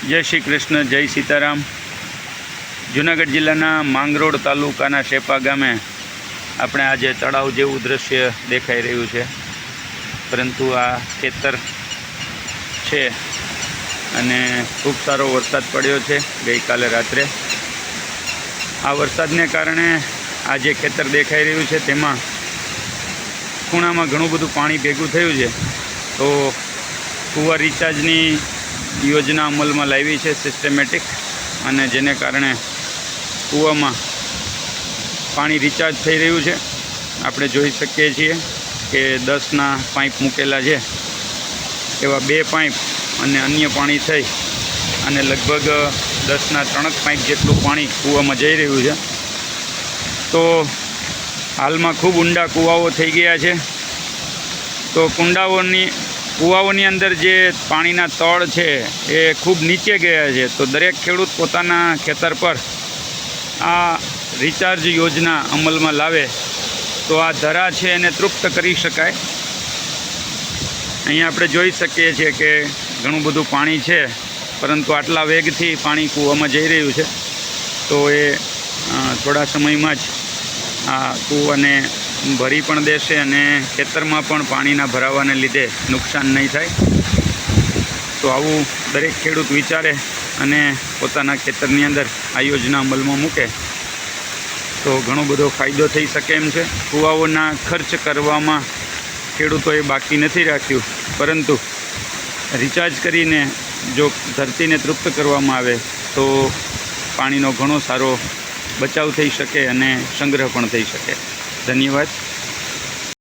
जय श्री कृष्ण, जय सीताराम। जूनागढ़ जिल्लाना માંગરોળ तालुकाना शेपा गामे આપણે આજે તળાવ જેવું દૃશ્ય દેખાઈ રહ્યું છે, પરંતુ આ ખેતર છે અને ખૂબ સારો વરસાદ પડ્યો છે ગઈકાલે રાત્રે। આ વરસાદને કારણે આ જે ખેતર દેખાઈ રહ્યું છે તેમાં ખૂણામાં ઘણું બધું પાણી ભેગું થયું છે। તો કૂવા રિચાર્જની યોजना અમલમાં લાવી છે સિસ્ટમેટિક, અને જેને કારણે કૂવામાં પાણી રિચાર્જ થઈ રહ્યું છે। આપણે જોઈ શકીએ છીએ કે 10ના પાઇપ મૂકેલા છે, એવા 2 પાઇપ અને અન્ય પાણી થઈ અને લગભગ 10ના 3 પાઇપ જેટલું પાણી કૂવામાં જઈ રહ્યું છે। તો હાલમાં ખૂબ ઊંડા કૂવાઓ થઈ ગયા છે। તો કૂવાઓની અંદર જે પાણીના તળ છે એ ખૂબ નીચે ગયા છે। તો દરેક ખેડૂત પોતાના ખેતર પર આ રિચાર્જ યોજના અમલમાં લાવે તો આ ધરા છે એને તૃપ્ત કરી શકાય। અહીંયા આપણે જોઈ શકીએ છીએ કે ઘણું બધું પાણી છે, પરંતુ આટલા વેગથી પાણી કૂવામાં જઈ રહ્યું છે। તો એ થોડા સમયમાં જ આ કૂવાને ભરી પણ દેશે અને ખેતરમાં પણ પાણીના ભરાવાને લીધે નુકસાન નહીં થાય। તો આવું દરેક ખેડૂત વિચારે અને પોતાના ખેતરની અંદર આ યોજના અમલમાં મૂકે તો ઘણો બધો ફાયદો થઈ શકે એમ છે। કૂવાઓના ખર્ચ કરવામાં ખેડૂતોએ બાકી નથી રાખ્યું, પરંતુ રિચાર્જ કરીને જો ધરતીને તૃપ્ત કરવામાં આવે તો પાણીનો ઘણો સારો બચાવ થઈ શકે અને સંગ્રહ પણ થઈ શકે। ધન્યવાદ।